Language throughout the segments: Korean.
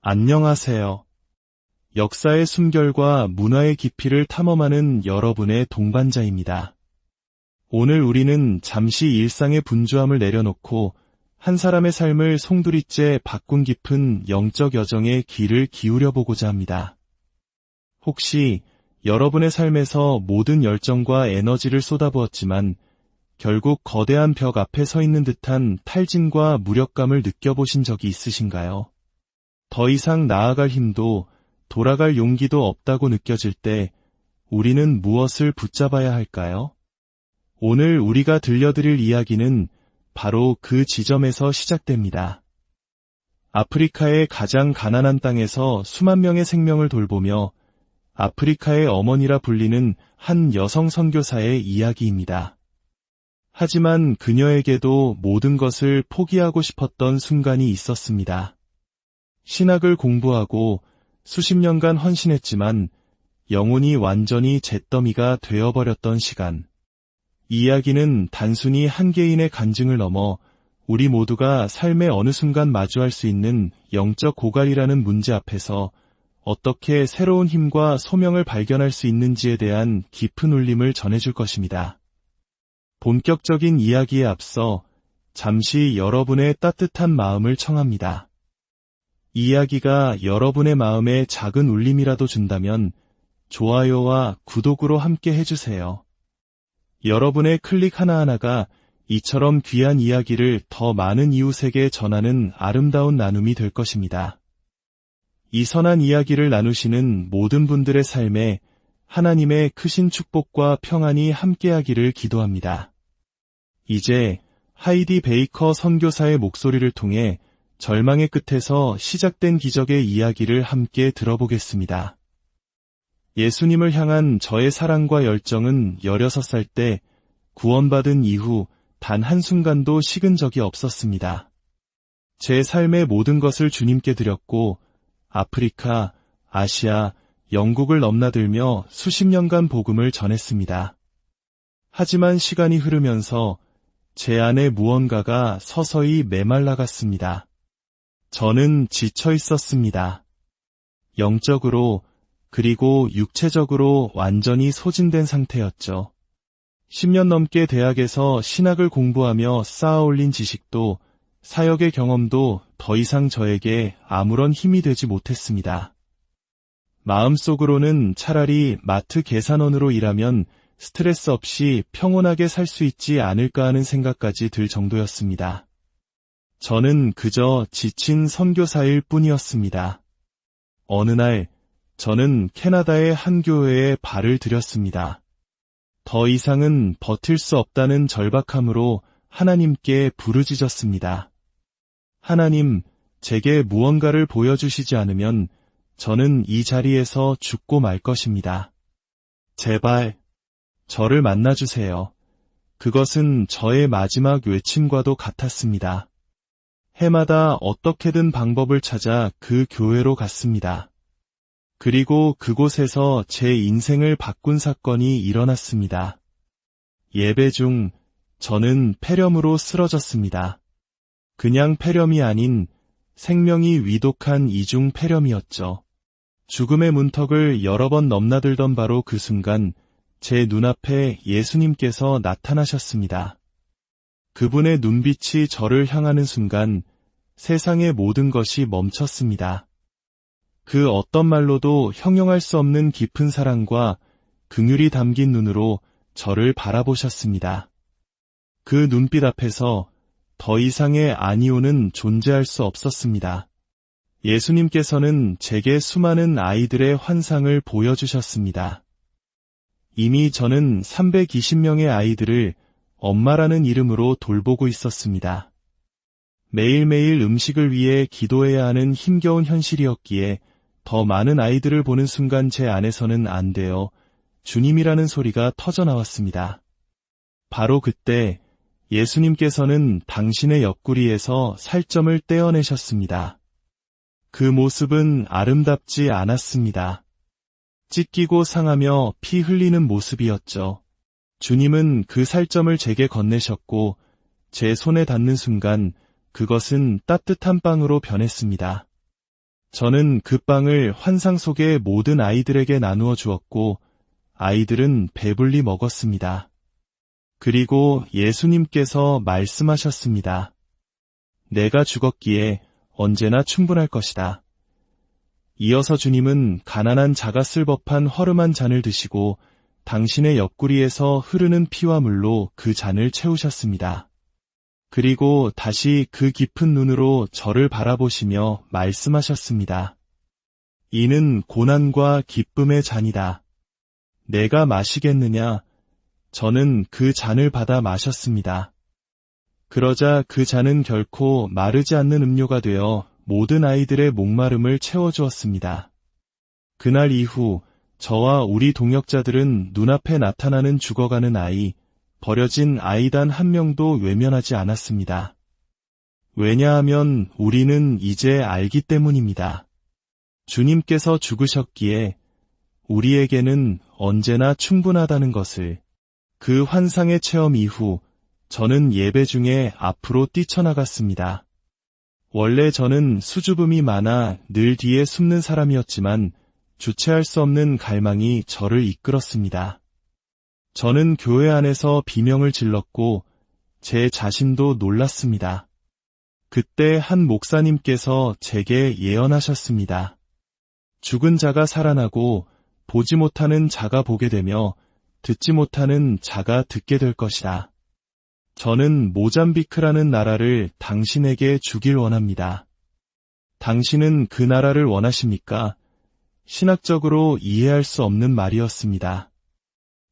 안녕하세요. 역사의 숨결과 문화의 깊이를 탐험하는 여러분의 동반자입니다. 오늘 우리는 잠시 일상의 분주함을 내려놓고 한 사람의 삶을 송두리째 바꾼 깊은 영적 여정의 귀를 기울여 보고자 합니다. 혹시 여러분의 삶에서 모든 열정과 에너지를 쏟아부었지만 결국 거대한 벽 앞에 서 있는 듯한 탈진과 무력감을 느껴보신 적이 있으신가요? 더 이상 나아갈 힘도 돌아갈 용기도 없다고 느껴질 때 우리는 무엇을 붙잡아야 할까요? 오늘 우리가 들려드릴 이야기는 바로 그 지점에서 시작됩니다. 아프리카의 가장 가난한 땅에서 수만 명의 생명을 돌보며 아프리카의 어머니라 불리는 한 여성 선교사의 이야기입니다. 하지만 그녀에게도 모든 것을 포기하고 싶었던 순간이 있었습니다. 신학을 공부하고 수십 년간 헌신했지만 영혼이 완전히 잿더미가 되어버렸던 시간. 이 이야기는 단순히 한 개인의 간증을 넘어 우리 모두가 삶의 어느 순간 마주할 수 있는 영적 고갈이라는 문제 앞에서 어떻게 새로운 힘과 소명을 발견할 수 있는지에 대한 깊은 울림을 전해줄 것입니다. 본격적인 이야기에 앞서 잠시 여러분의 따뜻한 마음을 청합니다. 이 이야기가 여러분의 마음에 작은 울림이라도 준다면 좋아요와 구독으로 함께 해주세요. 여러분의 클릭 하나하나가 이처럼 귀한 이야기를 더 많은 이웃에게 전하는 아름다운 나눔이 될 것입니다. 이 선한 이야기를 나누시는 모든 분들의 삶에 하나님의 크신 축복과 평안이 함께하기를 기도합니다. 이제 하이디 베이커 선교사의 목소리를 통해 절망의 끝에서 시작된 기적의 이야기를 함께 들어보겠습니다. 예수님을 향한 저의 사랑과 열정은 16살 때 구원받은 이후 단 한순간도 식은 적이 없었습니다. 제 삶의 모든 것을 주님께 드렸고 아프리카, 아시아, 영국을 넘나들며 수십 년간 복음을 전했습니다. 하지만 시간이 흐르면서 제 안에 무언가가 서서히 메말라갔습니다. 저는 지쳐 있었습니다. 영적으로 그리고 육체적으로 완전히 소진된 상태였죠. 10년 넘게 대학에서 신학을 공부하며 쌓아올린 지식도 사역의 경험도 더 이상 저에게 아무런 힘이 되지 못했습니다. 마음속으로는 차라리 마트 계산원으로 일하면 스트레스 없이 평온하게 살 수 있지 않을까 하는 생각까지 들 정도였습니다. 저는 그저 지친 선교사일 뿐이었습니다. 어느 날 저는 캐나다의 한 교회에 발을 들였습니다. 더 이상은 버틸 수 없다는 절박함으로 하나님께 부르짖었습니다. 하나님, 제게 무언가를 보여주시지 않으면 저는 이 자리에서 죽고 말 것입니다. 제발 저를 만나주세요. 그것은 저의 마지막 외침과도 같았습니다. 해마다 어떻게든 방법을 찾아 그 교회로 갔습니다. 그리고 그곳에서 제 인생을 바꾼 사건이 일어났습니다. 예배 중 저는 폐렴으로 쓰러졌습니다. 그냥 폐렴이 아닌 생명이 위독한 이중 폐렴이었죠. 죽음의 문턱을 여러 번 넘나들던 바로 그 순간 제 눈앞에 예수님께서 나타나셨습니다. 그분의 눈빛이 저를 향하는 순간 세상의 모든 것이 멈췄습니다. 그 어떤 말로도 형용할 수 없는 깊은 사랑과 긍휼이 담긴 눈으로 저를 바라보셨습니다. 그 눈빛 앞에서 더 이상의 아니오는 존재할 수 없었습니다. 예수님께서는 제게 수많은 아이들의 환상을 보여주셨습니다. 이미 저는 320명의 아이들을 엄마라는 이름으로 돌보고 있었습니다. 매일매일 음식을 위해 기도해야 하는 힘겨운 현실이었기에 더 많은 아이들을 보는 순간 제 안에서는 안 돼요. 주님이라는 소리가 터져나왔습니다. 바로 그때 예수님께서는 당신의 옆구리에서 살점을 떼어내셨습니다. 그 모습은 아름답지 않았습니다. 찢기고 상하며 피 흘리는 모습이었죠. 주님은 그 살점을 제게 건네셨고 제 손에 닿는 순간 그것은 따뜻한 빵으로 변했습니다. 저는 그 빵을 환상 속의 모든 아이들에게 나누어 주었고 아이들은 배불리 먹었습니다. 그리고 예수님께서 말씀하셨습니다. 내가 죽었기에 언제나 충분할 것이다. 이어서 주님은 가난한 자가 쓸 법한 허름한 잔을 드시고 당신의 옆구리에서 흐르는 피와 물로 그 잔을 채우셨습니다. 그리고 다시 그 깊은 눈으로 저를 바라보시며 말씀하셨습니다. 이는 고난과 기쁨의 잔이다. 내가 마시겠느냐? 저는 그 잔을 받아 마셨습니다. 그러자 그 잔은 결코 마르지 않는 음료가 되어 모든 아이들의 목마름을 채워주었습니다. 그날 이후 저와 우리 동역자들은 눈앞에 나타나는 죽어가는 아이, 버려진 아이 단 한 명도 외면하지 않았습니다. 왜냐하면 우리는 이제 알기 때문입니다. 주님께서 죽으셨기에 우리에게는 언제나 충분하다는 것을. 그 환상의 체험 이후 저는 예배 중에 앞으로 뛰쳐나갔습니다. 원래 저는 수줍음이 많아 늘 뒤에 숨는 사람이었지만 주체할 수 없는 갈망이 저를 이끌었습니다. 저는 교회 안에서 비명을 질렀고 제 자신도 놀랐습니다. 그때 한 목사님께서 제게 예언하셨습니다. 죽은 자가 살아나고 보지 못하는 자가 보게 되며 듣지 못하는 자가 듣게 될 것이다. 저는 모잠비크라는 나라를 당신에게 주길 원합니다. 당신은 그 나라를 원하십니까? 신학적으로 이해할 수 없는 말이었습니다.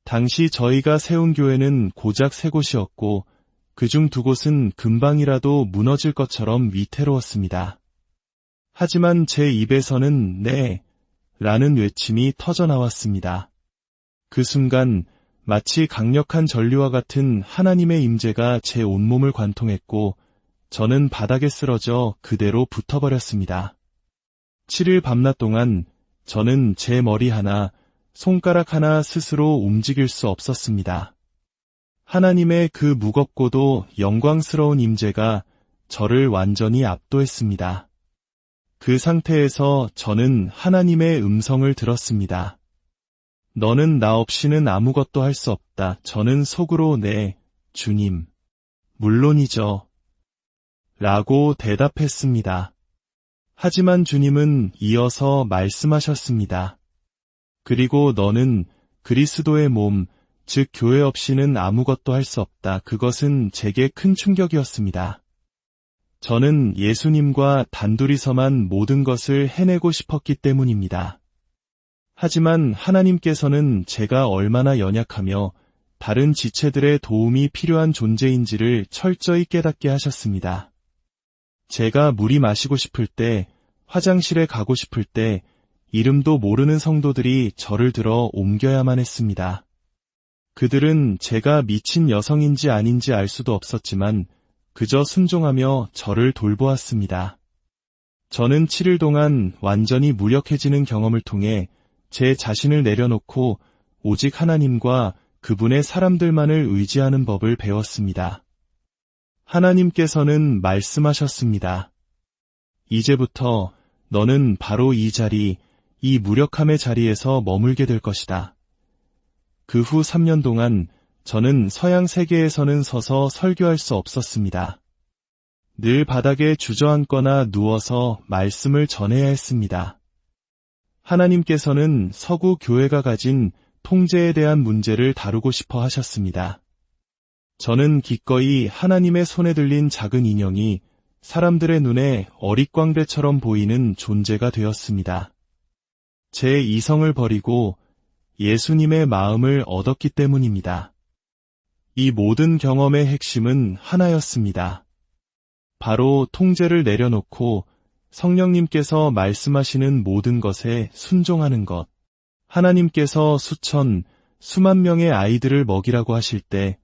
당시 저희가 세운 교회는 고작 3곳이었고 그중 2곳은 금방이라도 무너질 것처럼 위태로웠습니다. 하지만 제 입에서는 네, 라는 외침이 터져나왔습니다. 그 순간 마치 강력한 전류와 같은 하나님의 임재가 제 온몸을 관통했고 저는 바닥에 쓰러져 그대로 붙어버렸습니다. 7일 밤낮 동안 저는 제 머리 하나, 손가락 하나 스스로 움직일 수 없었습니다. 하나님의 그 무겁고도 영광스러운 임재가 저를 완전히 압도했습니다. 그 상태에서 저는 하나님의 음성을 들었습니다. 너는 나 없이는 아무것도 할 수 없다. 저는 속으로 네, 주님, 물론이죠. 라고 대답했습니다. 하지만 주님은 이어서 말씀하셨습니다. 그리고 너는 그리스도의 몸, 즉 교회 없이는 아무것도 할 수 없다. 그것은 제게 큰 충격이었습니다. 저는 예수님과 단둘이서만 모든 것을 해내고 싶었기 때문입니다. 하지만 하나님께서는 제가 얼마나 연약하며 다른 지체들의 도움이 필요한 존재인지를 철저히 깨닫게 하셨습니다. 제가 물이 마시고 싶을 때, 화장실에 가고 싶을 때, 이름도 모르는 성도들이 저를 들어 옮겨야만 했습니다. 그들은 제가 미친 여성인지 아닌지 알 수도 없었지만 그저 순종하며 저를 돌보았습니다. 저는 7일 동안 완전히 무력해지는 경험을 통해 제 자신을 내려놓고 오직 하나님과 그분의 사람들만을 의지하는 법을 배웠습니다. 하나님께서는 말씀하셨습니다. 이제부터 너는 바로 이 자리, 이 무력함의 자리에서 머물게 될 것이다. 그 후 3년 동안 저는 서양 세계에서는 서서 설교할 수 없었습니다. 늘 바닥에 주저앉거나 누워서 말씀을 전해야 했습니다. 하나님께서는 서구 교회가 가진 통제에 대한 문제를 다루고 싶어 하셨습니다. 저는 기꺼이 하나님의 손에 들린 작은 인형이 사람들의 눈에 어릿광대처럼 보이는 존재가 되었습니다. 제 이성을 버리고 예수님의 마음을 얻었기 때문입니다. 이 모든 경험의 핵심은 하나였습니다. 바로 통제를 내려놓고 성령님께서 말씀하시는 모든 것에 순종하는 것. 하나님께서 수천, 수만 명의 아이들을 먹이라고 하실 때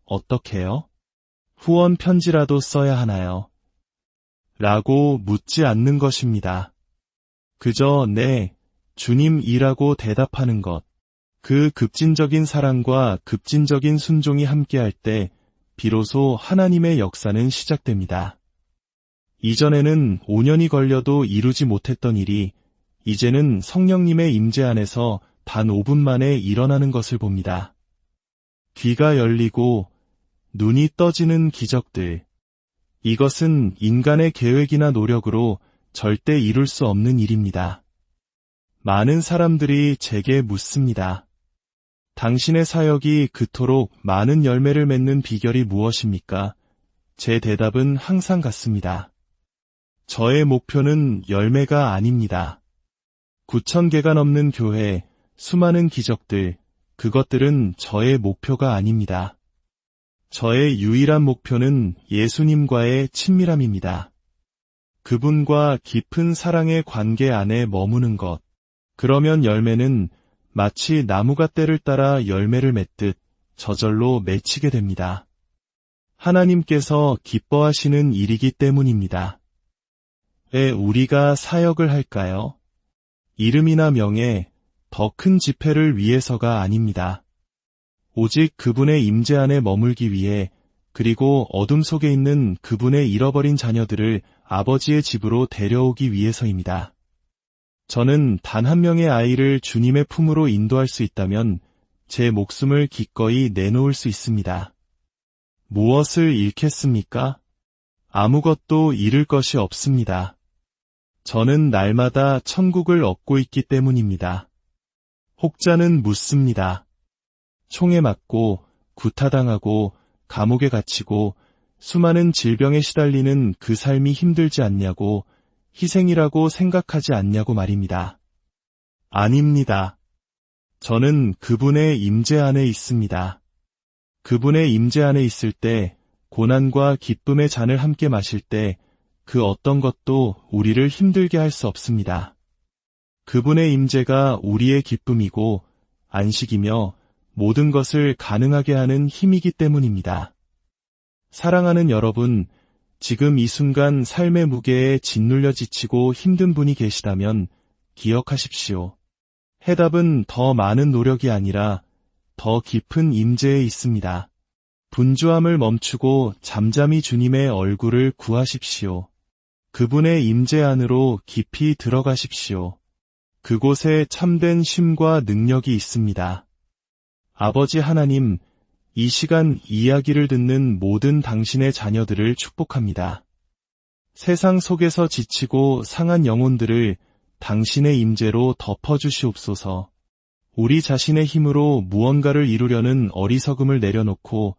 어떻게 해요? 후원 편지라도 써야 하나요? 라고 묻지 않는 것입니다. 그저 네, 주님이라고 대답하는 것. 그 급진적인 사랑과 급진적인 순종이 함께할 때 비로소 하나님의 역사는 시작됩니다. 이전에는 5년이 걸려도 이루지 못했던 일이 이제는 성령님의 임재 안에서 단 5분 만에 일어나는 것을 봅니다. 귀가 열리고 눈이 떠지는 기적들. 이것은 인간의 계획이나 노력으로 절대 이룰 수 없는 일입니다. 많은 사람들이 제게 묻습니다. 당신의 사역이 그토록 많은 열매를 맺는 비결이 무엇입니까? 제 대답은 항상 같습니다. 저의 목표는 열매가 아닙니다. 9,000개가 넘는 교회, 수많은 기적들, 그것들은 저의 목표가 아닙니다. 저의 유일한 목표는 예수님과의 친밀함입니다. 그분과 깊은 사랑의 관계 안에 머무는 것. 그러면 열매는 마치 나무가 때를 따라 열매를 맺듯 저절로 맺히게 됩니다. 하나님께서 기뻐하시는 일이기 때문입니다. 왜 우리가 사역을 할까요? 이름이나 명예, 더 큰 지폐를 위해서가 아닙니다. 오직 그분의 임재 안에 머물기 위해, 그리고 어둠 속에 있는 그분의 잃어버린 자녀들을 아버지의 집으로 데려오기 위해서입니다. 저는 단 한 명의 아이를 주님의 품으로 인도할 수 있다면 제 목숨을 기꺼이 내놓을 수 있습니다. 무엇을 잃겠습니까? 아무것도 잃을 것이 없습니다. 저는 날마다 천국을 얻고 있기 때문입니다. 혹자는 묻습니다. 총에 맞고 구타당하고 감옥에 갇히고 수많은 질병에 시달리는 그 삶이 힘들지 않냐고, 희생이라고 생각하지 않냐고 말입니다. 아닙니다. 저는 그분의 임재 안에 있습니다. 그분의 임재 안에 있을 때, 고난과 기쁨의 잔을 함께 마실 때 그 어떤 것도 우리를 힘들게 할 수 없습니다. 그분의 임재가 우리의 기쁨이고 안식이며 모든 것을 가능하게 하는 힘이기 때문입니다. 사랑하는 여러분, 지금 이 순간 삶의 무게에 짓눌려 지치고 힘든 분이 계시다면 기억하십시오. 해답은 더 많은 노력이 아니라 더 깊은 임재에 있습니다. 분주함을 멈추고 잠잠히 주님의 얼굴을 구하십시오. 그분의 임재 안으로 깊이 들어가십시오. 그곳에 참된 쉼과 능력이 있습니다. 아버지 하나님, 이 시간 이야기를 듣는 모든 당신의 자녀들을 축복합니다. 세상 속에서 지치고 상한 영혼들을 당신의 임재로 덮어주시옵소서. 우리 자신의 힘으로 무언가를 이루려는 어리석음을 내려놓고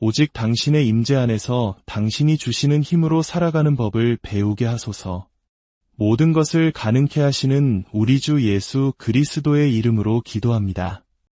오직 당신의 임재 안에서 당신이 주시는 힘으로 살아가는 법을 배우게 하소서. 모든 것을 가능케 하시는 우리 주 예수 그리스도의 이름으로 기도합니다.